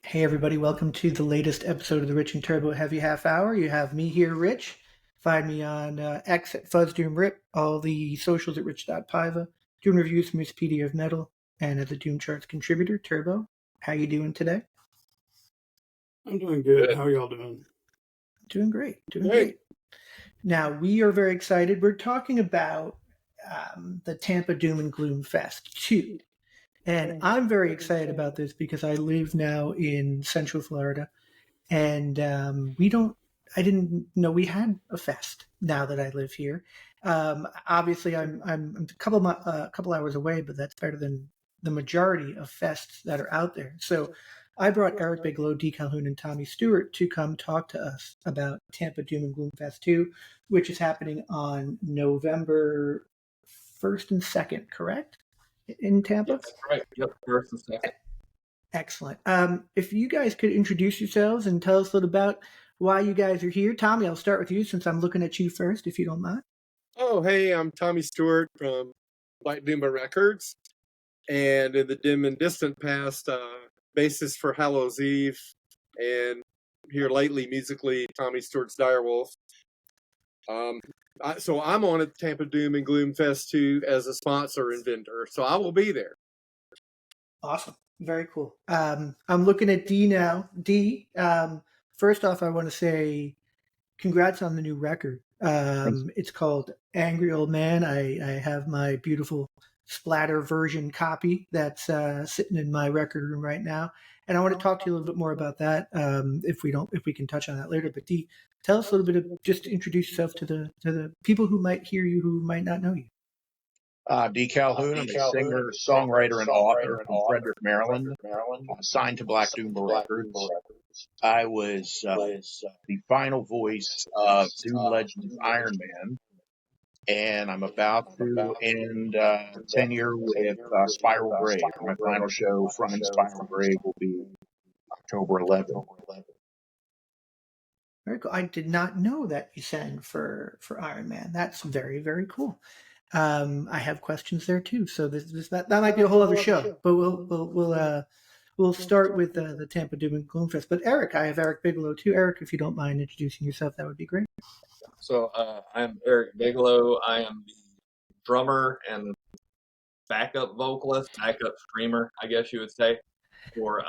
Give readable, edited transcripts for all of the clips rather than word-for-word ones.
Hey everybody, welcome to the latest episode of the Rich and Turbo Heavy Half Hour. You have me here, Rich. Find me on X at FuzzDoomRip, all the socials at Rich.Paiva, doing reviews from Wikipedia of Metal, and as a Doom Charts contributor, Turbo. How you doing today? I'm doing good. How are y'all doing? Doing great. Now, we are very excited. We're talking about the Tampa Doom and Gloom Fest 2. And I'm very excited about this because I live now in Central Florida, and I didn't know we had a fest now that I live here. Obviously, I'm a couple hours away, but that's better than the majority of fests that are out there. So I brought Eric Bigelow, D. Calhoun, and Tommy Stewart to come talk to us about Tampa Doom and Gloom Fest 2, which is happening on November 1st and 2nd, correct? In Tampa? Yes, right. Yep, 1st and 2nd. Excellent. If you guys could introduce yourselves and tell us a little about why you guys are here. Tommy, I'll start with you since I'm looking at you first, if you don't mind. Oh, hey, I'm Tommy Stewart from Black Doom Records, and in the dim and distant past, bassist for Hallows Eve, and here lately, musically, Tommy Stewart's Direwolf. So I'm on at Tampa Doom and Gloom Fest 2 as a sponsor and vendor, so I will be there. Awesome. Very cool. I'm looking at D now. D, first off, I want to say congrats on the new record. It's called Angry Old Man. I have my beautiful splatter version copy that's sitting in my record room right now. And I want to talk to you a little bit more about that if we can touch on that later. But D, tell us a little bit of, just to introduce yourself to the people who might hear you who might not know you. D. Calhoun, I'm a singer, songwriter, and author from Frederick, Maryland, signed to Black Doom Records. I was the final voice of Doom Legend's Iron Man, and I'm about to end tenure with Spiral Grave. My final show from Spiral Grave will be October 11th. Very cool. I did not know that you sang for Iron Man. That's very, very cool. I have questions there too, so that might be a whole other show. But we'll start with the Tampa Doom and Gloom Fest. But Eric, I have Eric Bigelow too. Eric, if you don't mind introducing yourself, that would be great. So I'm Eric Bigelow. I am the drummer and backup vocalist, backup screamer, I guess you would say, for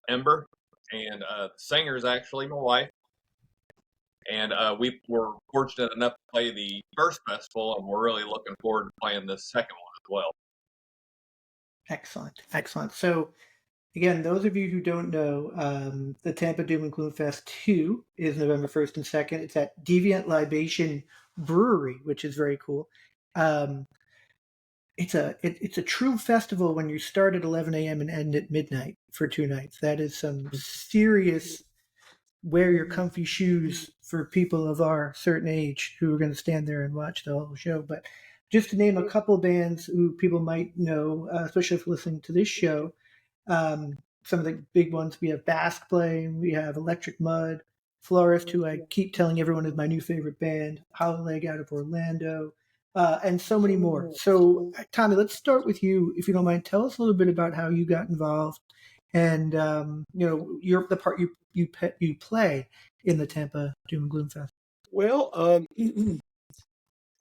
Ember. And the singer is actually my wife. And we were fortunate enough to play the first festival, and we're really looking forward to playing this second one as well. Excellent. So, again, those of you who don't know, the Tampa Doom and Gloom Fest 2 is November 1st and 2nd. It's at Deviant Libation Brewery, which is very cool. It's a true festival when you start at 11 a.m. and end at midnight for 2 nights. That is some serious wear your comfy shoes for people of our certain age who are going to stand there and watch the whole show. But just to name a couple bands who people might know, especially if listening to this show, some of the big ones, we have Basque Blame, we have Electric Mud, Florist, who I keep telling everyone is my new favorite band, Hollow Leg out of Orlando, and so many more. So, Tommy, let's start with you, if you don't mind. Tell us a little bit about how you got involved and you're the part you play in the Tampa Doom and Gloom Fest. Well,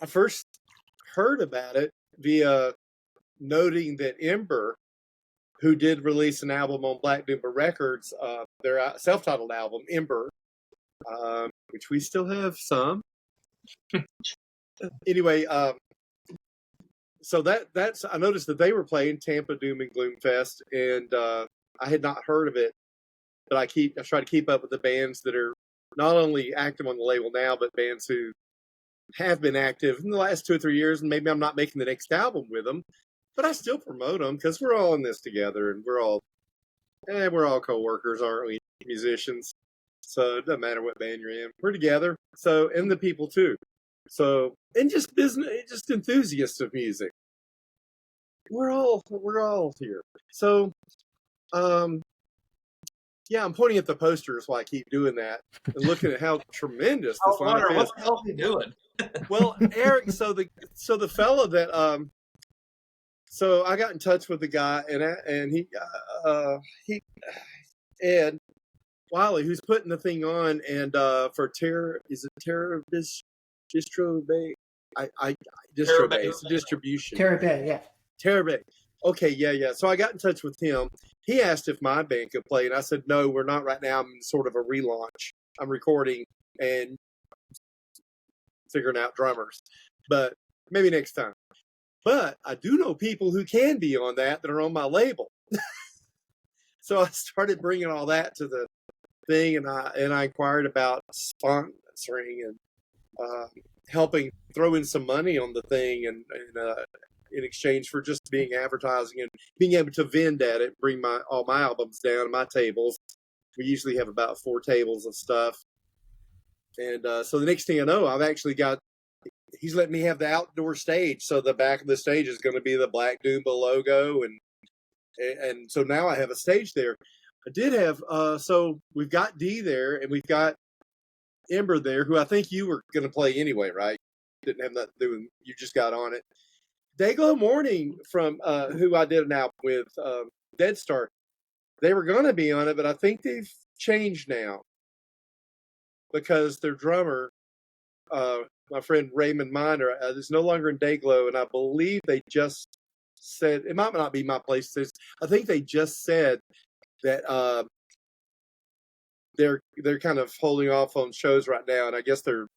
I first heard about it via noting that Ember, who did release an album on Black Doom Records, their self-titled album, Ember, which we still have some. Anyway, so that's I noticed that they were playing Tampa Doom and Gloom Fest, and I had not heard of it, but I try to keep up with the bands that are not only active on the label now, but bands who have been active in the last 2 or 3 years, and maybe I'm not making the next album with them, but I still promote them because we're all in this together, and we're all co-workers, aren't we? Musicians. So it doesn't matter what band you're in. We're together. So, and the people too. So, and just enthusiasts of music. We're all here. So, yeah, I'm pointing at the posters while I keep doing that and looking at how tremendous this lineup is. What the hell are you doing? Well, Eric, so the fella that So I got in touch with the guy, and he Ed Wiley, who's putting the thing on, and for Terra Distro Bay? Distro Bay. It's a distribution. Terra Bay, yeah. Terra Bay. Okay, yeah. So I got in touch with him. He asked if my band could play, and I said, no, we're not right now. I'm in sort of a relaunch. I'm recording and figuring out drummers, but maybe next time. But I do know people who can be on that are on my label. So I started bringing all that to the thing, and I inquired about sponsoring and helping throw in some money on the thing, and in exchange for just being advertising and being able to vend at it, bring all my albums down to my tables. We usually have about 4 tables of stuff. And so the next thing I know, I've actually got, he's letting me have the outdoor stage. So the back of the stage is going to be the Black Doomba logo. And so now I have a stage there. I did have, so we've got Dee there, and we've got Ember there, who I think you were going to play anyway, right? Didn't have nothing to do with, you just got on it. Dayglow Morning, from who I did an album with, Dead Star, they were going to be on it, but I think they've changed now because their drummer, my friend Raymond Miner, is no longer in Dayglow, and I believe they just said, it might not be my place, I think they just said that they're kind of holding off on shows right now, and I guess they're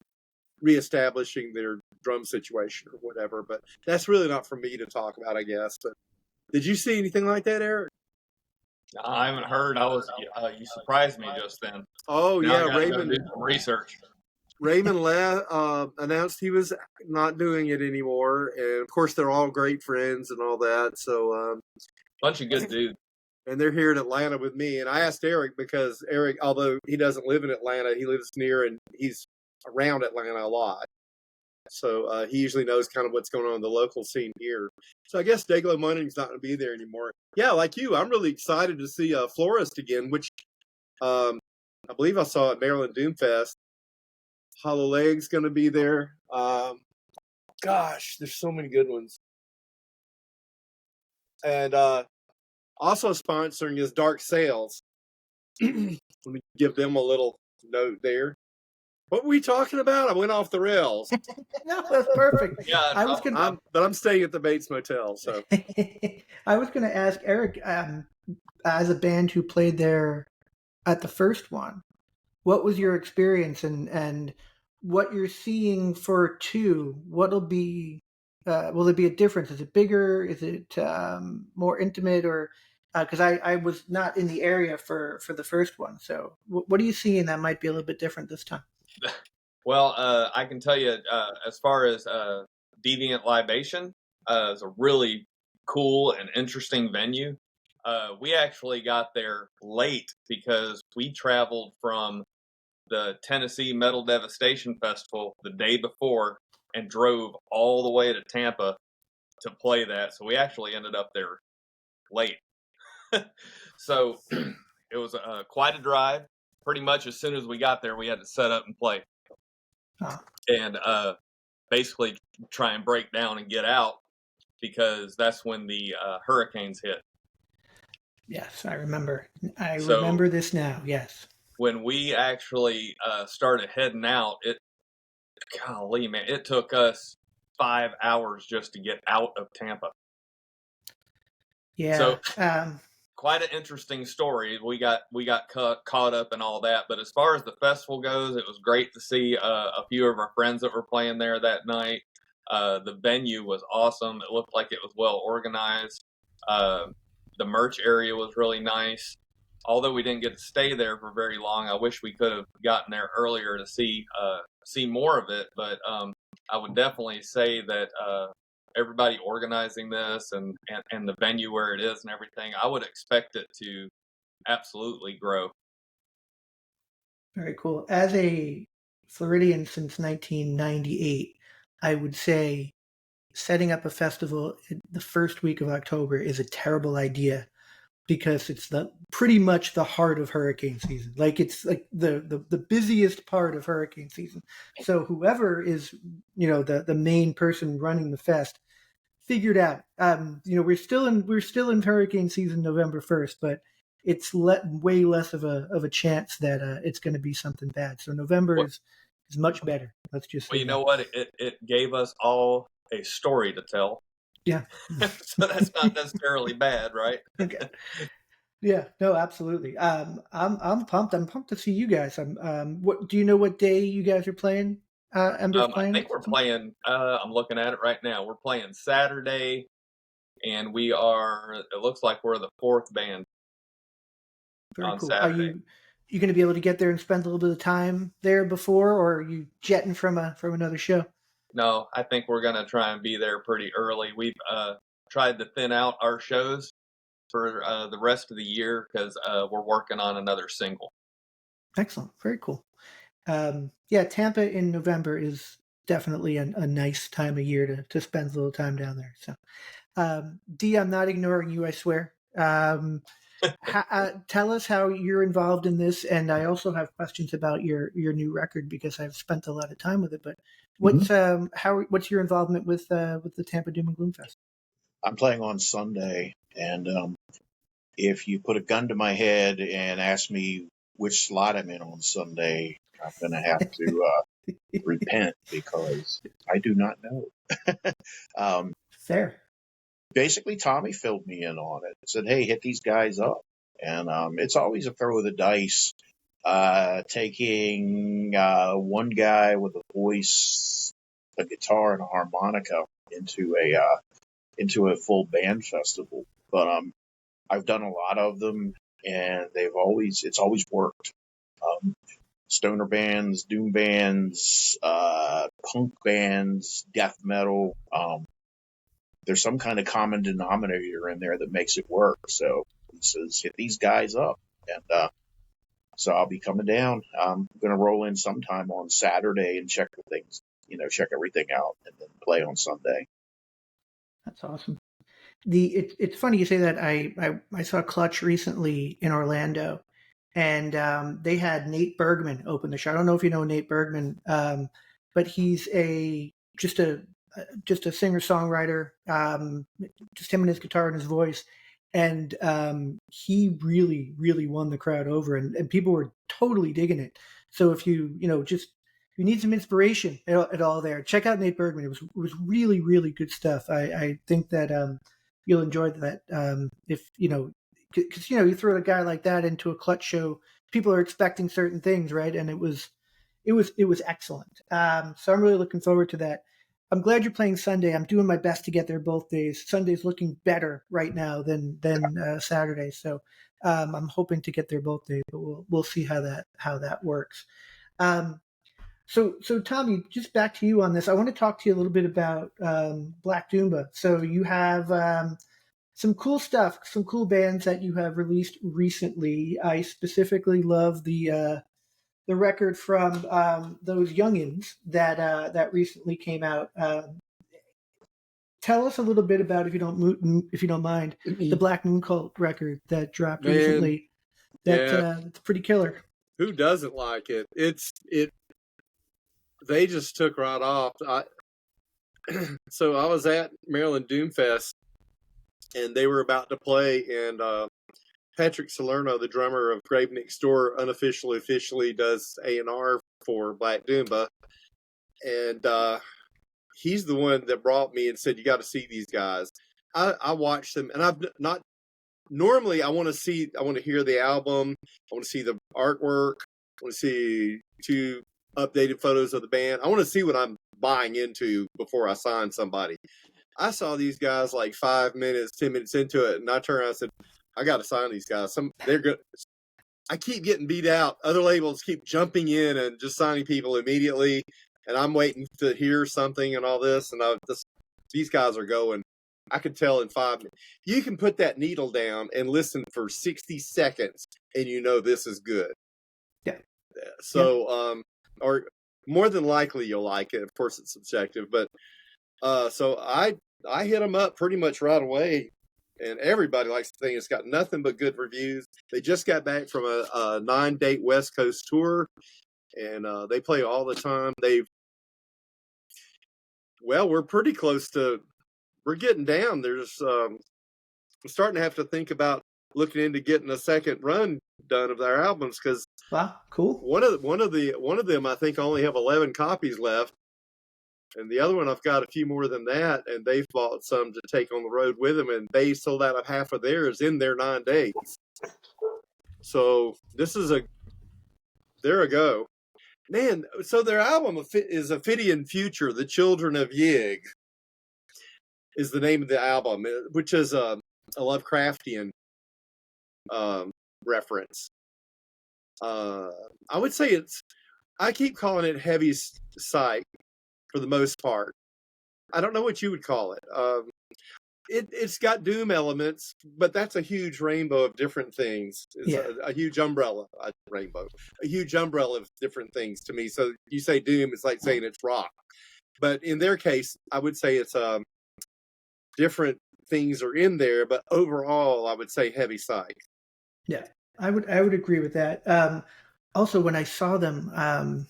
reestablishing their drum situation or whatever. But that's really not for me to talk about, I guess. But did you see anything like that, Eric? I haven't heard. You surprised me just then. Oh Now yeah, Raymond. Do some research. Raymond announced he was not doing it anymore, and of course they're all great friends and all that. So bunch of good dudes. And they're here in Atlanta with me. And I asked Eric, because Eric, although he doesn't live in Atlanta, he lives near and he's around Atlanta a lot. So he usually knows kind of what's going on in the local scene here. So I guess Dayglow Morning's not going to be there anymore. Yeah, like you, I'm really excited to see Florist again, which I believe I saw at Maryland Doomfest. Hollow Leg's going to be there. Gosh, there's so many good ones. And also sponsoring is Dark Sales. Let me give them a little note there. What were we talking about? I went off the rails. No, that's perfect. Yeah, but I'm staying at the Bates Motel. So I was going to ask Eric, as a band who played there at the first one, what was your experience and what you're seeing for 2? What'll be? Will there be a difference? Is it bigger? Is it more intimate? Or because I was not in the area for the first one, so what are you seeing that might be a little bit different this time? Well, I can tell you, as far as Deviant Libation, is a really cool and interesting venue. We actually got there late because we traveled from the Tennessee Metal Devastation Festival the day before and drove all the way to Tampa to play that. So we actually ended up there late. So it was quite a drive. Pretty much as soon as we got there, we had to set up and play. And basically try and break down and get out, because that's when the hurricanes hit. Yes, I remember. Remember this now, yes. When we actually started heading out, golly, man, it took us 5 hours just to get out of Tampa. Yeah. So quite an interesting story. We got caught up in all that. But as far as the festival goes, it was great to see a few of our friends that were playing there that night. The venue was awesome. It looked like it was well organized. The merch area was really nice. Although we didn't get to stay there for very long, I wish we could have gotten there earlier to see more of it. But I would definitely say that everybody organizing this and the venue where it is and everything, I would expect it to absolutely grow. Very cool. As a Floridian since 1998, I would say setting up a festival the first week of October is a terrible idea, because it's pretty much the heart of hurricane season. Like, it's like the busiest part of hurricane season. So whoever is, the main person running the fest figured out. We're still in hurricane season November 1st, but it's way less of a chance that it's going to be something bad. So November is much better. Let's just say Well, you know what? It gave us all a story to tell. Yeah. So that's not necessarily bad, right? Okay. Yeah, no, absolutely. I'm pumped. I'm pumped to see you guys. What do you know? What day you guys are playing? Ember's I playing. think we're playing. I'm looking at it right now. We're playing Saturday, and we are. It looks like we're the fourth band. Very On cool. Saturday. Are you going to be able to get there and spend a little bit of time there before, or are you jetting from another show? No, I think we're going to try and be there pretty early. We've tried to thin out our shows for the rest of the year because we're working on another single. Excellent. Very cool. Yeah, Tampa in November is definitely a nice time of year to spend a little time down there. So, Dee, I'm not ignoring you, I swear. Tell us how you're involved in this, and I also have questions about your new record because I've spent a lot of time with it. But what's your involvement with the Tampa Doom and Gloom Fest? I'm playing on Sunday, and if you put a gun to my head and ask me which slot I'm in on Sunday, I'm going to have to repent because I do not know. Fair. Basically, Tommy filled me in on it. Said, "Hey, hit these guys up," and it's always a throw of the dice. Taking one guy with a voice, a guitar, and a harmonica into a full band festival, but I've done a lot of them, and it's always worked. Stoner bands, doom bands, punk bands, death metal. There's some kind of common denominator in there that makes it work. So he says, hit these guys up. And so I'll be coming down. I'm going to roll in sometime on Saturday and check everything out, and then play on Sunday. That's awesome. It's funny you say that. I saw Clutch recently in Orlando, and they had Nate Bergman open the show. I don't know if you know Nate Bergman, but he's just a singer songwriter, just him and his guitar and his voice, and he really won the crowd over, and people were totally digging it. So if you need some inspiration at all there, check out Nate Bergman. It was really good stuff. I think that you'll enjoy that. If because you throw a guy like that into a Clutch show, people are expecting certain things, right? And it was excellent. So I'm really looking forward to that. I'm glad you're playing Sunday. I'm doing my best to get there both days. Sunday's looking better right now than Saturday, so I'm hoping to get there both days. But we'll see how that works. So Tommy, just back to you on this. I want to talk to you a little bit about Black Doomba. So you have some cool stuff, some cool bands that you have released recently. I specifically love the record from those youngins that recently came out. Tell us a little bit about, if you don't mind, the Black Moon Cult record that dropped recently. It's pretty killer. Who doesn't like it? They just took right off. So I was at Maryland Doomfest, and they were about to play, and Patrick Salerno, the drummer of Grave Next Door, officially does A&R for Black Doomba, and he's the one that brought me and said, "You got to see these guys." I watched them, and I've not. Normally, I want to hear the album. I want to see the artwork. I want to see 2 updated photos of the band. I want to see what I'm buying into before I sign somebody. I saw these guys like 5 minutes, 10 minutes into it, and I turned around and said, I got to sign these guys. They're good. I keep getting beat out. Other labels keep jumping in and just signing people immediately, and I'm waiting to hear something and all this. And these guys are going. I could tell in 5 minutes. You can put that needle down and listen for 60 seconds, and this is good. Yeah. So, or more than likely you'll like it. Of course, it's subjective, but so I hit them up pretty much right away. And everybody likes to think it's got nothing but good reviews. They just got back from a 9-date West Coast tour, and they play all the time. We're pretty close to we're getting down. There's I'm starting to have to think about looking into getting a second run done of their albums, because Wow, cool. one of them I think I only have 11 copies left, and the other one I've got a few more than that, and they've bought some to take on the road with them, and they sold out of half of theirs in their 9 days. So this is there a go. Man, so their album is Ophidian Future, The Children of Yig is the name of the album, which is a Lovecraftian reference. I would say I keep calling it heavy psych for the most part. I don't know what you would call it. It's got doom elements, but that's a huge rainbow of different things. It's a huge umbrella, a huge umbrella of different things to me. So you say doom, it's like saying it's rock. But in their case, I would say it's different things are in there, but overall, I would say heavy psych. Yeah, I would agree with that. Also, when I saw them,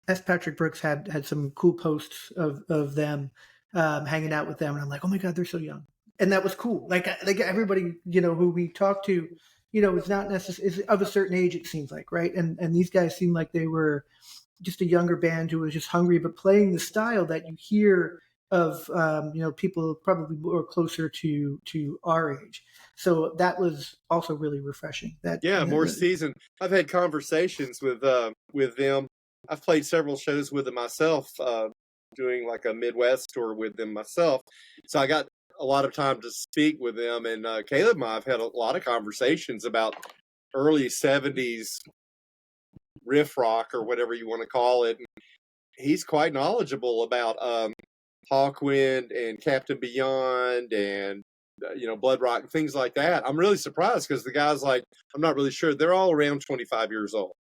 S. Patrick Brooks had some cool posts of them hanging out with them, and I'm like, oh my god, they're so young, and that was cool. Like everybody, who we talked to, is not necessarily is of a certain age. It seems like, right? And these guys seem like they were just a younger band who was just hungry, but playing the style that you hear of people probably more closer to our age. So that was also really refreshing. More seasoned. I've had conversations with them. I've played several shows with them myself, doing like a Midwest tour with them myself. So I got a lot of time to speak with them. And Caleb and I have had a lot of conversations about early 70s riff rock, or whatever you want to call it. And he's quite knowledgeable about Hawkwind and Captain Beyond and Blood Rock and things like that. I'm really surprised, because the guy's like, I'm not really sure. They're all around 25 years old.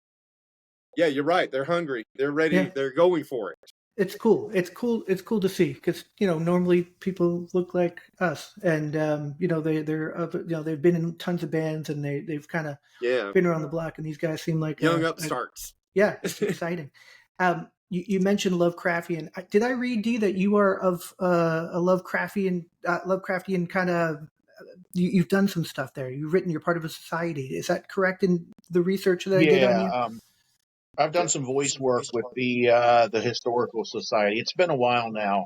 Yeah, you're right. They're hungry. They're ready. Yeah. They're going for it. It's cool. It's cool to see, because normally people look like us, and they've been in tons of bands, and they've kind of been around the block, and these guys seem like young upstarts. Yeah, it's exciting. You mentioned Lovecraftian. Did I read, Dee, that you are of a Lovecraftian kind of? You've done some stuff there. You've written. You're part of a society. Is that correct in the research that I did on you? I've done some voice work with the Historical Society. It's been a while now.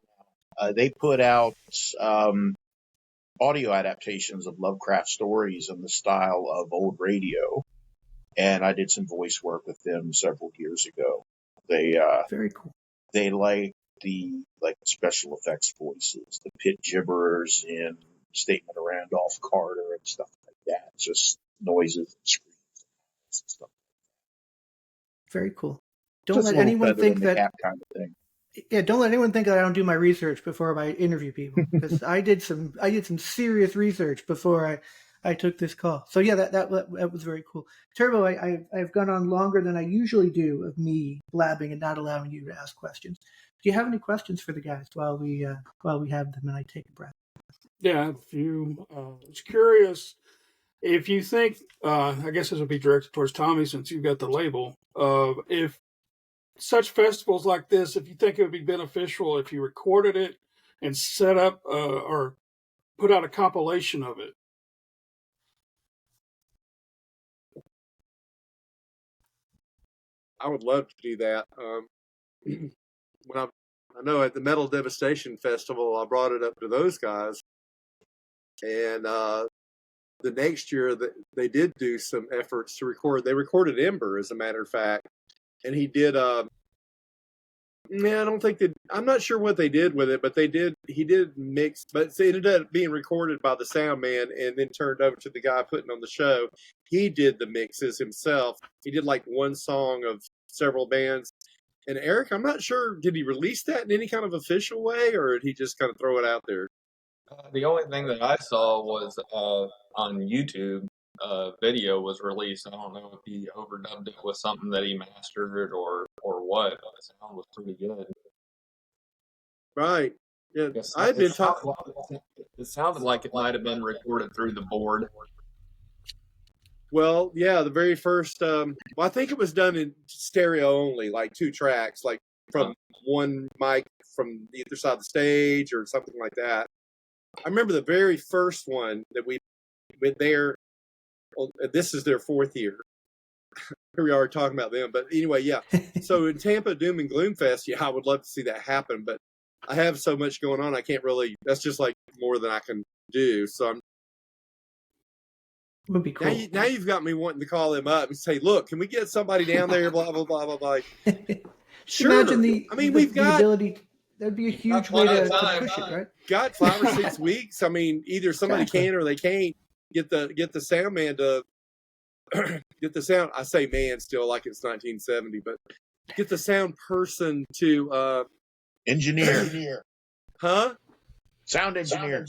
They put out audio adaptations of Lovecraft stories in the style of old radio, and I did some voice work with them several years ago. They very cool. They like the special effects voices, the pit gibberers in Statement of Randolph Carter and stuff like that. Just noises and screams and stuff. Very cool. Don't let anyone think that kind of thing. Yeah, don't let anyone think that I don't do my research before I interview people, because I did some serious research before I took this call. So yeah, that was very cool. Turbo, I've gone on longer than I usually do of me blabbing and not allowing you to ask questions. Do you have any questions for the guys while we have them and I take a breath? Yeah, I have a few. I was curious if you think, I guess this would be directed towards Tommy since you've got the label, if such festivals like this, if you think it would be beneficial if you recorded it and set up or put out a compilation of it. I would love to do that. When I know at the Metal Devastation Festival, I brought it up to those guys, and the next year they did do some efforts to record. They recorded Ember, as a matter of fact, and he did. I'm not sure what they did with it, but he did mix, but it ended up being recorded by the sound man and then turned over to the guy putting on the show. He did the mixes himself. He did like one song of several bands. And Eric, I'm not sure, did he release that in any kind of official way, or did he just kind of throw it out there? The only thing that I saw was on YouTube. Video was released. I don't know if he overdubbed it with something that he mastered or what. But the sound was pretty good. Right. Yeah. It sounded like it might have been recorded through the board. Well, yeah, the very first. I think it was done in stereo only, like 2 tracks, like from one mic from either side of the stage or something like that. I remember the very first one that we went there. Well, this is their 4th year. Here we are talking about them, but anyway, yeah. So in Tampa, Doom and Gloom Fest, yeah, I would love to see that happen, but I have so much going on, I can't really. That's just like more than I can do. So I'm. Would be cool. Now you've got me wanting to call them up and say, "Look, can we get somebody down there?" Blah blah blah blah blah. Sure. Imagine we've got the ability. That'd be a huge way to push it, right? Got 5 or 6 weeks. I mean, either somebody can or they can't get the sound man to get the sound. I say man still like it's 1970, but get the sound person to engineer. Huh? Sound engineer.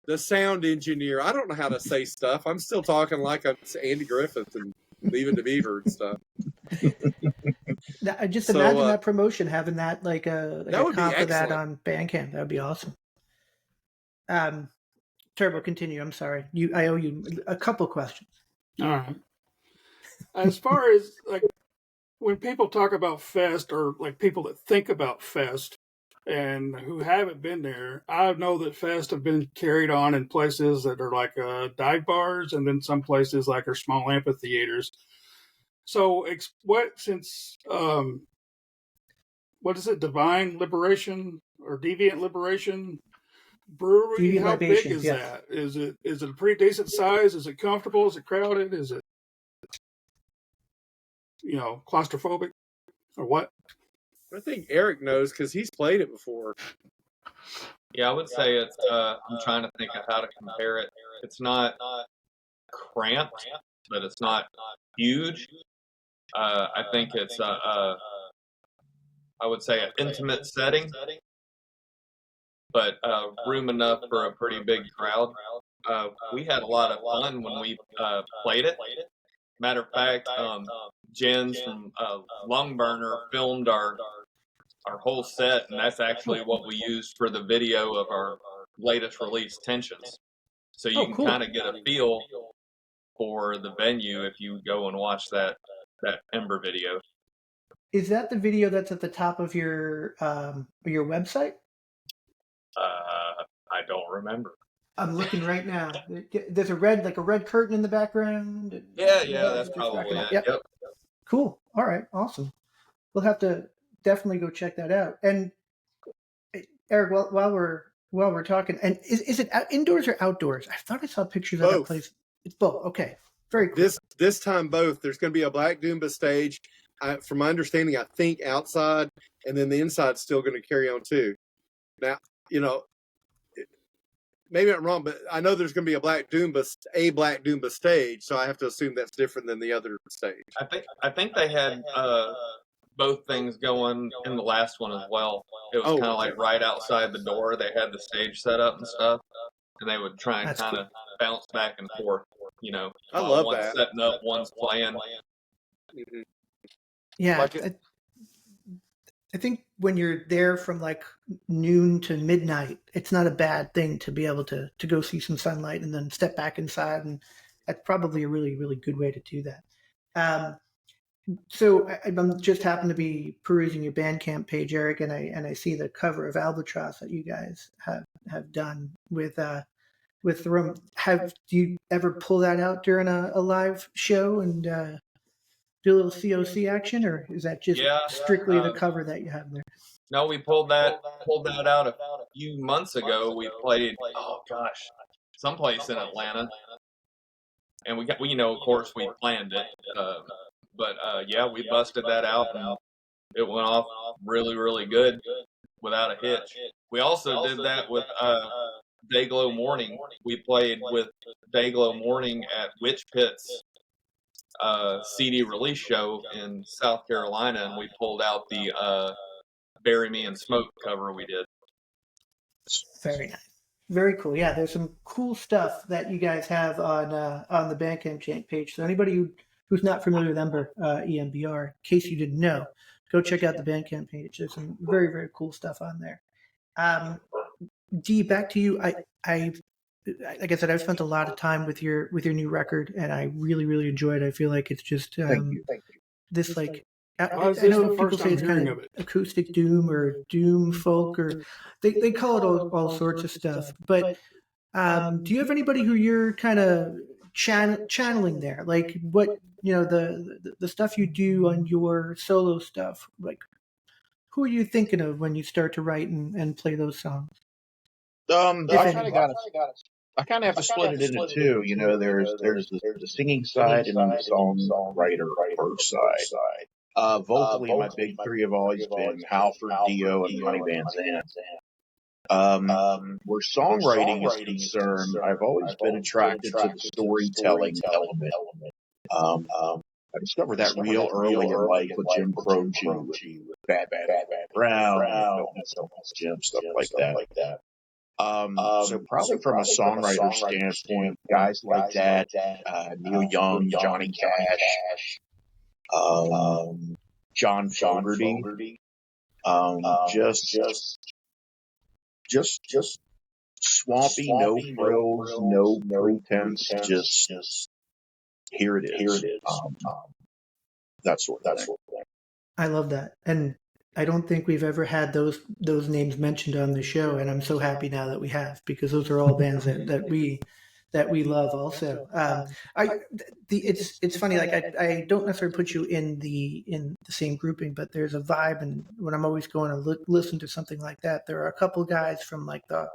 The sound engineer. I don't know how to say stuff. I'm still talking like I'm Andy Griffith and Leave It to Beaver and stuff. Just imagine that promotion, having that like a comp for that on Bandcamp. That would be awesome. Turbo, continue. I'm sorry. I owe you a couple questions. All right. As far as like when people talk about Fest, or like people that think about Fest and who haven't been there, I know that Fest have been carried on in places that are like dive bars, and then some places like are small amphitheaters. So what is it? Divine Liberation or Deviant Liberation Brewery? Deviant How Libation, big is yes. that? Is it a pretty decent size? Is it comfortable? Is it crowded? Is it claustrophobic or what? I think Eric knows because he's played it before. Yeah, I would say it's. I'm trying to think of how to compare it. It's not cramped, but it's not huge. I think it's I would say an intimate setting, but room enough for a pretty big crowd. We had a lot of fun when we played it. Matter of fact, Jens from Lungburner filmed our whole set, and that's actually what we used for the video of our latest release, Tensions. So you can kind of get a feel for the venue if you go and watch that Ember video. Is that the video that's at the top of your website? I don't remember. I'm looking right now. There's a red curtain in the background. Yeah, that's probably it. Yep. Cool. All right. Awesome. We'll have to definitely go check that out. And Eric, while we're talking, and is it indoors or outdoors? I thought I saw pictures of that place. It's both. Okay. Very cool. This time both. There's going to be a Black Doomba stage. From my understanding, I think outside, and then the inside's still going to carry on too. Now, maybe I'm wrong, but I know there's going to be a Black Doomba stage, so I have to assume that's different than the other stage. I think they had both things going in the last one as well. It was kind of like right outside the door. They had the stage set up and stuff, and they would try and kind of bounce back and forth. I love one's that. Setting up, one's playing. Mm-hmm. Yeah, I think when you're there from like noon to midnight, it's not a bad thing to be able to go see some sunlight and then step back inside, and that's probably a really, really good way to do that. So I'm just happened to be perusing your Bandcamp page, Eric, and I see the cover of Albatross that you guys have done with the room. Do you ever pull that out during a live show and do a little COC action, or is that just strictly the cover that you have there? No, we pulled that out a few months ago. We played, someplace in Atlanta, and we of course we planned it, but we busted that out, and it went off really, really good without a hitch. We also did that with Dayglow Morning. We played with Dayglow Morning at Witch Pit's CD release show in South Carolina, and we pulled out the Bury Me in Smoke cover we did. Very nice. Very cool. Yeah, there's some cool stuff that you guys have on the Bandcamp page. So anybody who's not familiar with Ember EMBR, in case you didn't know, go check out the Bandcamp page. There's some very, very cool stuff on there. Dee, back to you. I like I said, I've spent a lot of time with your new record, and I really, really enjoyed it. I feel like it's just this like I know people say it's kind of acoustic doom or doom folk, or they call it all sorts of stuff. But Do you have anybody who you're kind of channeling there? Like what the stuff you do on your solo stuff. Like who are you thinking of when you start to write and play those songs? If I anyone. kind of have to split it into two. There's the singing side and then the songwriter art side. Vocally, my big three have always been Halford, Dio, and Ronnie Van Zant. Where songwriting is concerned, I've always been attracted to the storytelling element. Um, I discovered that real early in life with Jim Croce, with Bad Brown, Jim, stuff like that. So probably from a songwriter standpoint, guys like that, Neil Young, Johnny Cash, John Fogerty, just swampy, no frills, no pretense, just here it is. That sort of thing. I love that, and I don't think we've ever had those names mentioned on the show, and I'm so happy now that we have, because those are all bands that we love also. It's funny, like I don't necessarily put you in the same grouping, but there's a vibe, and when I'm always going to listen to something like that, there are a couple guys from like the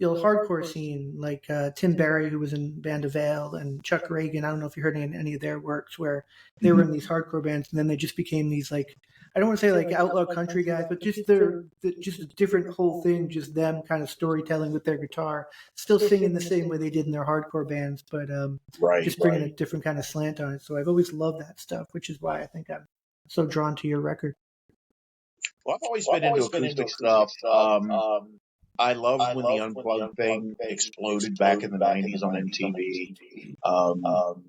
old hardcore scene, like Tim Barry, who was in Band of Ale, and Chuck Reagan. I don't know if you heard any of their works, where they were in these hardcore bands, and then they just became these, like, I don't want to say like outlaw country guys, but just they're just a different whole thing, just them kind of storytelling with their guitar, still singing the same way they did in their hardcore bands, but just bringing a different kind of slant on it. So I've always loved that stuff, which is why I think I'm so drawn to your record. Well, I've always been into acoustic stuff. I loved when the Unplugged thing exploded back in the 90s on MTV.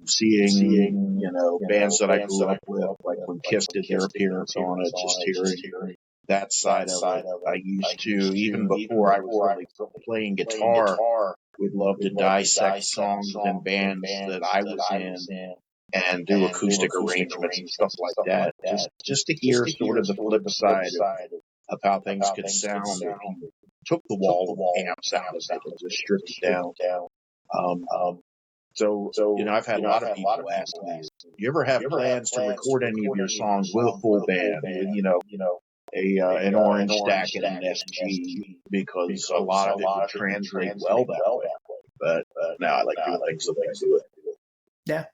Seeing, bands that I grew up with, like when Kiss did their appearance on it, just hearing that side of it. I used to, even before I was really playing guitar, would love to dissect songs and bands that I was in and do acoustic arrangements and stuff like that. Just to hear sort of the flip side of how things could sound if you took the wall of amps out of it and just stripped it down. So I've had a lot of people ask me, you ever have plans to record any of your songs with a full band, an orange stack and an SG, because a lot of it would translate well that way. But now I like doing things the way I do it. Yeah,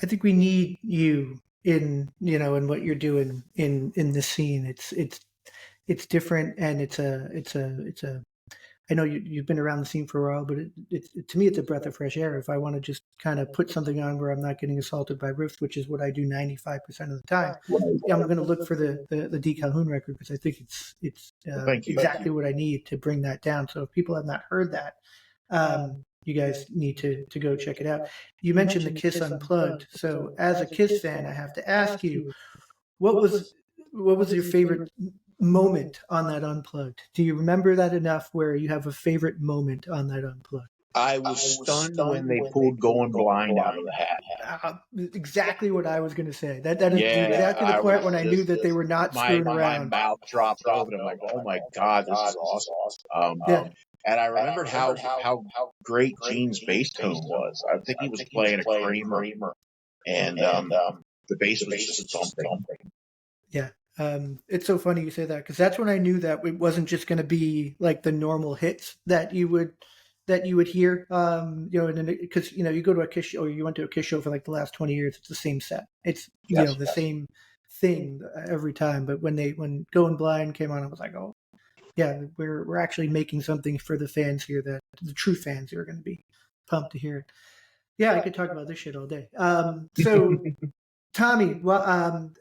I think we need you in what you're doing in the scene. It's different, and it's a I know you've been around the scene for a while, but to me, it's a breath of fresh air. If I want to just kind of put something on where I'm not getting assaulted by riffs, which is what I do 95% of the time, I'm going to look for the D. Calhoun record, because I think it's exactly what I need to bring that down. So if people have not heard that, you guys need to go check it out. You mentioned the Kiss Unplugged. So as a Kiss fan, I have to ask you, what was your favorite moment on that Unplugged? Do you remember that enough where you have a favorite moment on that Unplugged? I was stunned when they pulled Going Blind out of the hat. Exactly what I was going to say. That is exactly the part when I knew that they were not screwing around. My mouth dropped open. I'm like, oh my God, this is awesome. And I remembered how great Gene's bass tone was. I think he was playing a Kramer, and the bass was just something. Yeah. It's so funny you say that, because that's when I knew that it wasn't just going to be like the normal hits that you would hear. Because you go to a Kiss show, or you went to a Kiss show for like the last 20 years, it's the same set. It's the same thing every time. But when Going Blind came on, I was like, oh yeah, we're actually making something for the fans here, that the true fans who are going to be pumped to hear it. Yeah, I could talk about this shit all day. So. Tommy, well, I'm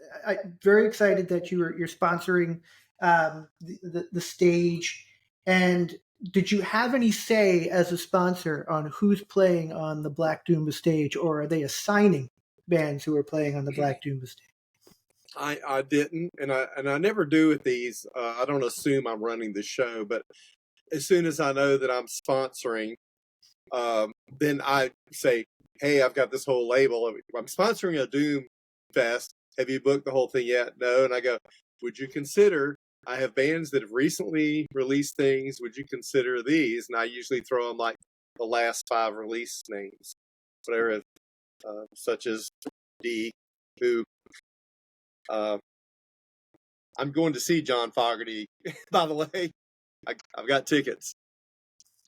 very excited that you're sponsoring the stage. And did you have any say as a sponsor on who's playing on the Black Doom stage, or are they assigning bands who are playing on the Black Doom stage? I didn't, and I never do with these. I don't assume I'm running the show, but as soon as I know that I'm sponsoring, then I say, hey, I've got this whole label. I'm sponsoring a Doom Fest. Have you booked the whole thing yet? No. And I go, would you consider, I have bands that have recently released things, would you consider these? And I usually throw them like the last 5 release names, whatever, such as D, who. I'm going to see John Fogerty. By the way, I've got tickets.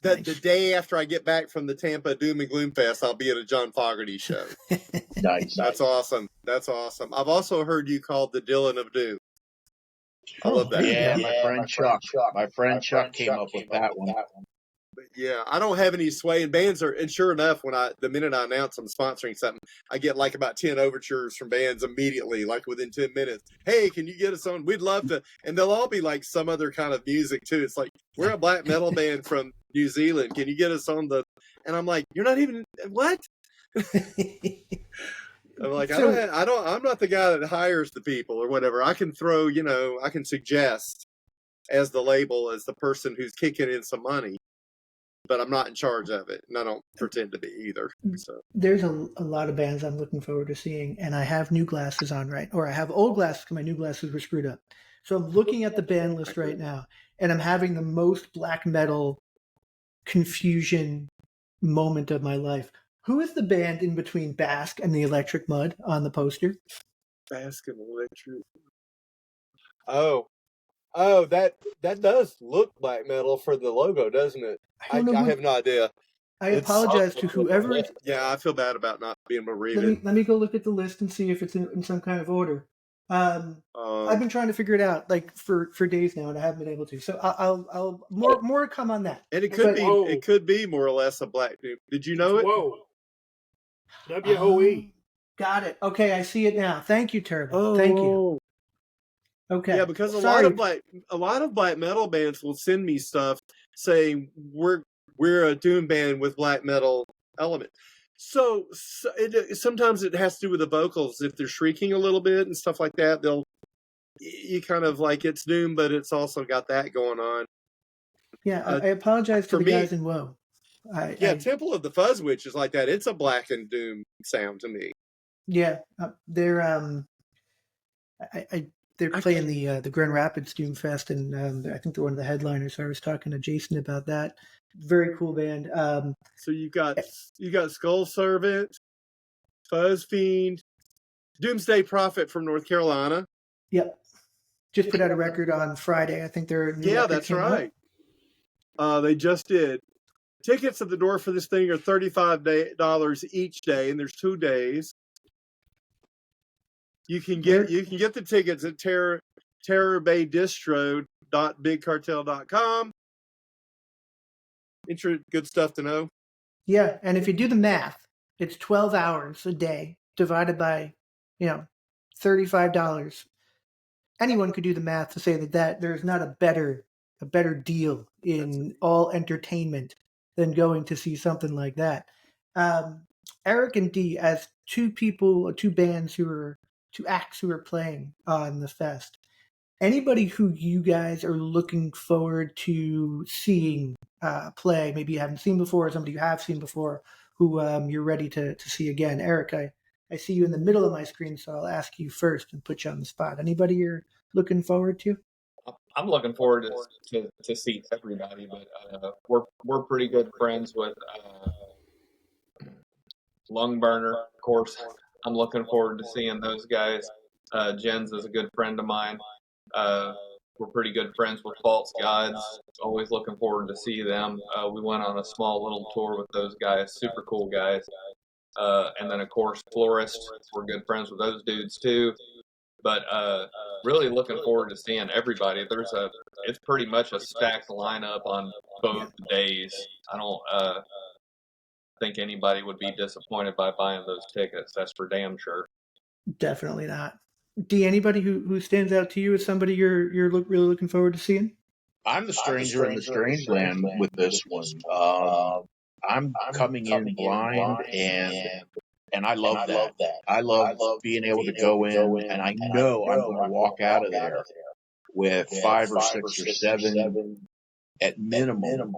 The day after I get back from the Tampa Doom and Gloom Fest, I'll be at a John Fogerty show. Nice. That's awesome. That's awesome. I've also heard you called the Dylan of Doom. I love that. Yeah, my friend Chuck. My friend Chuck came up with that one. But yeah, I don't have any sway in bands, and sure enough, the minute I announce I'm sponsoring something, I get like about 10 overtures from bands immediately, like within 10 minutes. Hey, can you get us on? We'd love to. And they'll all be like some other kind of music too. It's like, we're a black metal band from New Zealand. Can you get us on the? And I'm like, you're not even what? I'm like, I'm not the guy that hires the people or whatever. I can throw, I can suggest as the label, as the person who's kicking in some money. But I'm not in charge of it, and I don't pretend to be either. So there's a lot of bands I'm looking forward to seeing, and I have new glasses on, right? Or I have old glasses because my new glasses were screwed up. So I'm looking at the band list right now, and I'm having the most black metal confusion moment of my life. Who is the band in between Basque and the Electric Mud on the poster? Basque and Electric. Oh, that does look black metal for the logo, doesn't it? I have no idea. I apologize to whoever. Yeah, I feel bad about not being able to read it. Let me go look at the list and see if it's in some kind of order. I've been trying to figure it out like for days now, and I haven't been able to. So I'll more come on that. And it could be more or less a black dude. Did you know it? Whoa. WOE. Got it. Okay, I see it now. Thank you, Turbo. Thank you. Okay. Yeah, because a lot of black metal bands will send me stuff saying we're a doom band with black metal element. So sometimes it has to do with the vocals. If they're shrieking a little bit and stuff like that, you kind of like it's doom, but it's also got that going on. Yeah, I apologize to the guys in Woe. Temple of the Fuzz Witch is like that. It's a black and doom sound to me. Yeah, they're they're playing the Grand Rapids Doom Fest, and I think they're one of the headliners. So I was talking to Jason about that. Very cool band. So you got Skull Servant, Fuzz Fiend, Doomsday Prophet from North Carolina. Yep, just put out a record on Friday. I think they're that's right. They just did. Tickets at the door for this thing are $35 each day, and there's 2 days. You can get the tickets at terrorbaydistro.bigcartel.com. Good stuff to know. Yeah, and if you do the math, it's 12 hours a day divided by, $35. Anyone could do the math to say that there's not a better deal in all entertainment than going to see something like that. Eric and Dee, as two acts who are playing on the fest, anybody who you guys are looking forward to seeing play, maybe you haven't seen before, or somebody you have seen before, who you're ready to see again? Eric, I see you in the middle of my screen, so I'll ask you first and put you on the spot. Anybody you're looking forward to? I'm looking forward to see everybody, but we're pretty good friends with Lungburner, of course. I'm looking forward to seeing those guys. Jens is a good friend of mine. We're pretty good friends with False Gods. Always looking forward to see them. We went on a small little tour with those guys. Super cool guys. And then, of course, Florist. We're good friends with those dudes, too. But really looking forward to seeing everybody. It's pretty much a stacked lineup on both days. I don't think anybody would be disappointed by buying those tickets. That's for damn sure. Definitely not. Dee, anybody who stands out to you as somebody you're really looking forward to seeing? I'm the stranger in the strange land with this one. I'm coming in blind, and I love that. I love being able to go in, and I know I'm going to walk out of there with 5 or 6 or 7 at minimum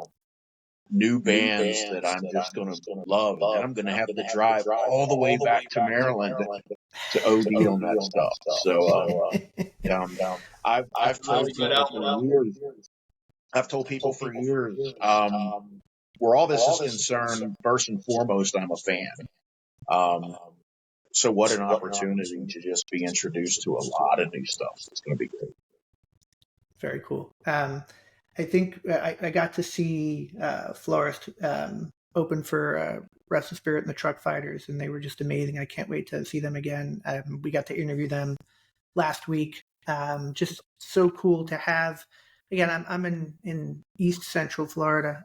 new bands that I'm just going to love, and I'm going to have to drive all the way back to Maryland to OD on that stuff. So I've told people for years. where all this is concerned, first and foremost, I'm a fan. So what an opportunity to just be introduced to a lot of new stuff. It's going to be great. Very cool. I think I got to see Florist open for Restless Spirit and the Truck Fighters, and they were just amazing. I can't wait to see them again. We got to interview them last week. Just so cool to have. Again, I'm in East Central Florida,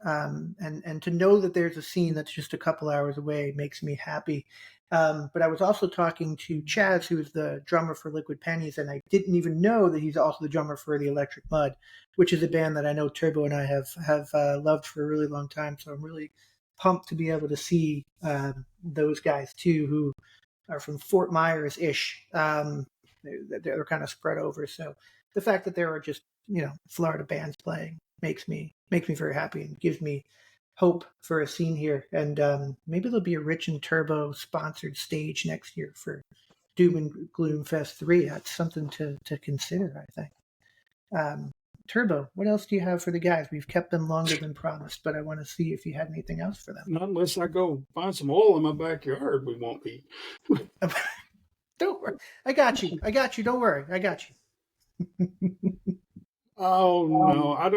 and to know that there's a scene that's just a couple hours away makes me happy. But I was also talking to Chaz, who is the drummer for Liquid Pennies, and I didn't even know that he's also the drummer for the Electric Mud, which is a band that I know Turbo and I have loved for a really long time. So I'm really pumped to be able to see those guys too, who are from Fort Myers-ish. They're kind of spread over. So the fact that there are just Florida bands playing makes me very happy and gives me hope for a scene here. And maybe there'll be a Rich and Turbo sponsored stage next year for Doom and Gloom Fest 3. That's something to consider, I think. Turbo, what else do you have for the guys? We've kept them longer than promised, but I want to see if you had anything else for them. Not unless I go find some oil in my backyard, we won't be. Don't worry. I got you. Don't worry. I got you. Oh, no. I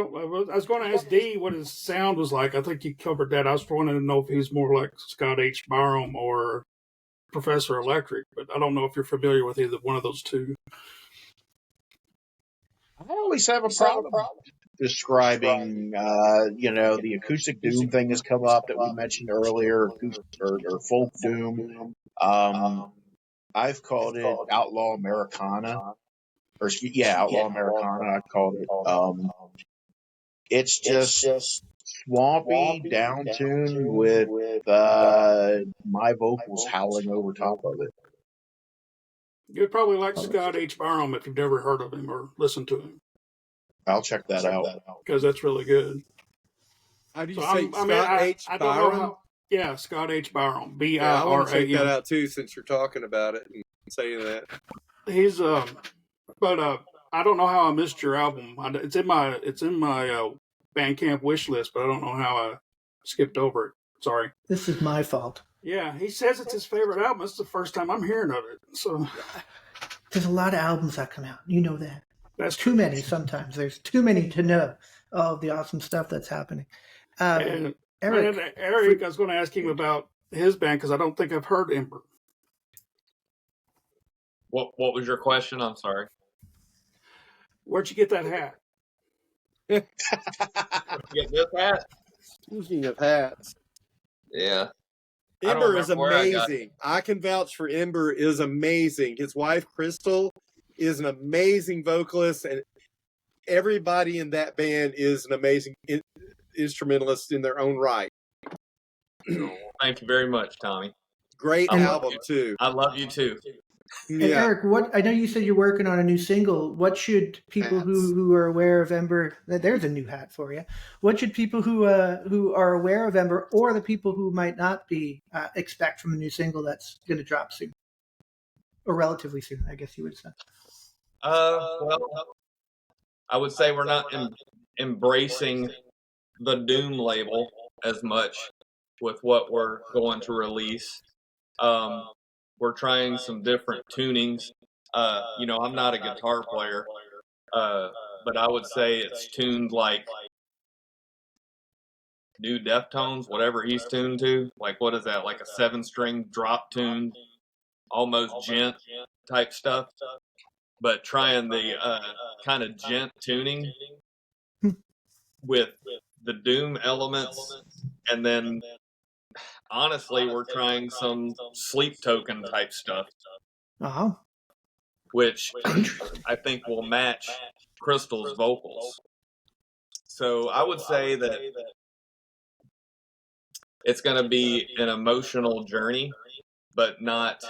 was going to ask Dee what his sound was like. I think you covered that. I was wanting to know if he's more like Scott H. Barham or Professor Electric, but I don't know if you're familiar with either one of those two. I always have a problem describing, the acoustic doom thing has come up that we mentioned earlier, or folk doom. I've called it outlaw Americana, outlaw Americana. I called it. It's just swampy downtune with my vocals howling over top of it. You'd probably like Scott H. Barham if you've never heard of him or listened to him. I'll check that out because that's really good. How do you say Scott H. Barham? Yeah, Scott H. Barham. B-I-R-A-M. I want to check that out too, since you're talking about it and saying that. He's but I don't know how I missed your album. It's in my Bandcamp wish list, but I don't know how I skipped over it. Sorry. This is my fault. Yeah, he says it's his favorite album. It's the first time I'm hearing of it. So there's a lot of albums that come out. You know that. That's too many sometimes. There's too many to know all of the awesome stuff that's happening. Eric, I was going to ask him about his band because I don't think I've heard Ember. What was your question? I'm sorry. Where'd you get that hat? Get this hat? Speaking of hats. Yeah. Ember is amazing. I can vouch for Ember is amazing. His wife, Crystal, is an amazing vocalist, and everybody in that band is an amazing instrumentalist in their own right. Thank you very much, Tommy. Great album, too. I love you, too. And Eric, I know you said you're working on a new single. What should people who are aware of Ember? There's a new hat for you. What should people who are aware of Ember, or the people who might not be, expect from a new single that's going to drop soon, or relatively soon? I guess you would say. Well, I would say we're not embracing the Doom label as much with what we're going to release. We're trying some different tunings. I'm not a guitar player, but I would say it's tuned like new Deftones, whatever he's tuned to. Like, what is that? Like a 7-string drop tune, almost gent type stuff. But trying the kind of gent tuning with the Doom elements, and then honestly, we're trying some Sleep Token type stuff, which I think will match Crystal's vocals. So I would say that it's going to be an emotional journey, but not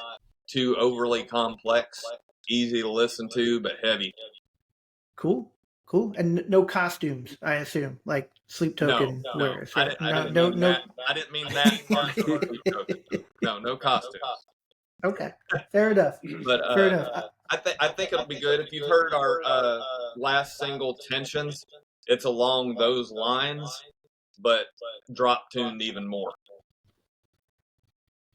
too overly complex. Easy to listen to, but heavy. Cool. And no costumes, I assume, like Sleep Token wears. I didn't mean that. No costumes. Okay, fair enough. But fair enough. I think it'll be good. If you've heard our last single, Tensions, it's along those lines. but drop tuned even more.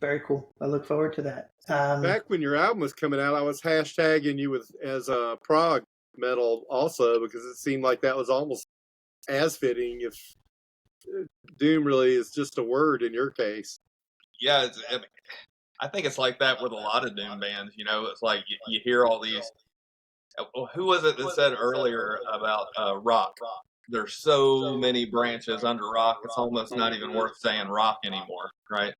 Very cool. I look forward to that. Back when your album was coming out, I was hashtagging you as a prog metal also, because it seemed like that was almost as fitting if doom really is just a word in your case. Yeah, I think it's like that with a lot of doom bands. You know, it's like you hear all these. Who was it that said earlier about rock? There's so many branches under rock. It's almost not even worth saying rock anymore, right?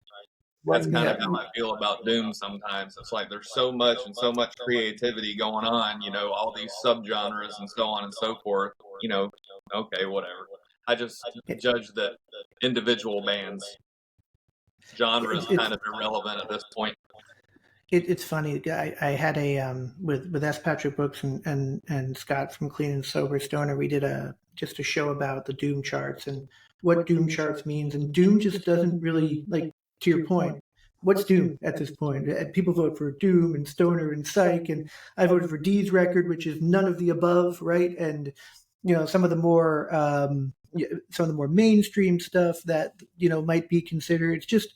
That's kind of how I feel about doom sometimes. It's like there's so much and so much creativity going on, you know, all these subgenres and so on and so forth. You know, okay, whatever. I just judge the individual bands. Genre is kind of irrelevant at this point. It's funny. I had a with S. Patrick Brooks and Scott from Clean and Sober Stoner. We did just a show about the doom charts and what doom charts means. And doom just doesn't really, like, to your point. What's doom at this point? People vote for doom and stoner and psych, and I voted for Dee's record, which is none of the above, right? And you know, some of the more mainstream stuff that might be considered. It's just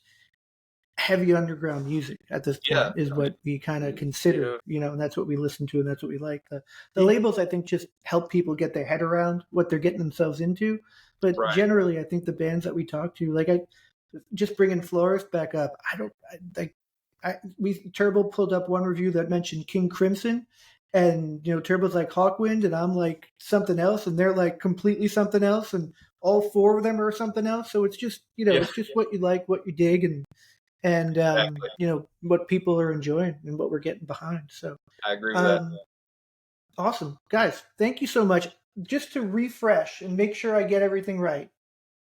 heavy underground music at this point is what we kind of consider, and that's what we listen to and that's what we like. The labels, I think, just help people get their head around what they're getting themselves into. But generally, I think the bands that we talk to, like I just bringing Florist back up, Turbo pulled up one review that mentioned King Crimson, and Turbo's like Hawkwind, and I'm like something else, and they're like completely something else, and all four of them are something else. So it's just it's just what you like, what you dig, and exactly. What people are enjoying and what we're getting behind. So I agree with that. Awesome. Guys, thank you so much. Just to refresh and make sure I get everything right,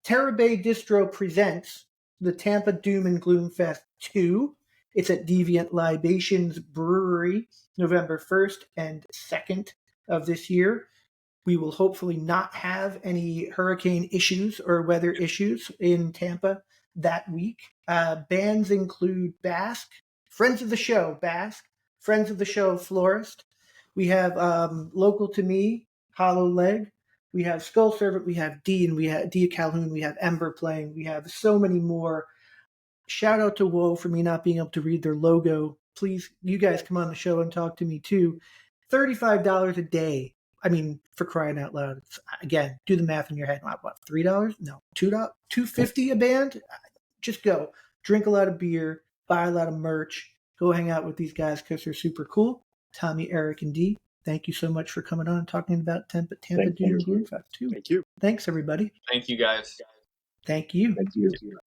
Terra Bay Distro presents the Tampa Doom and Gloom Fest 2. It's at Deviant Libations Brewery, November 1st and 2nd of this year. We will hopefully not have any hurricane issues or weather issues in Tampa that week. Bands include Basque, friends of the show, Basque, friends of the show, Florist. We have local to me, Hollow Leg. We have Skull Servant. We have D, and we have D Calhoun. We have Ember playing. We have so many more. Shout out to Woe for me not being able to read their logo. Please, you guys come on the show and talk to me too. $35 a day. I mean, for crying out loud. Again, do the math in your head. What, $3? No, $2, $2.50 a band? Just go. Drink a lot of beer, buy a lot of merch, go hang out with these guys because they're super cool. Tommy, Eric, and D, thank you so much for coming on and talking about Tampa Doom and Gloom Fest too. Thank you. Thanks, everybody. Thank you, guys. Thank you. Thank you.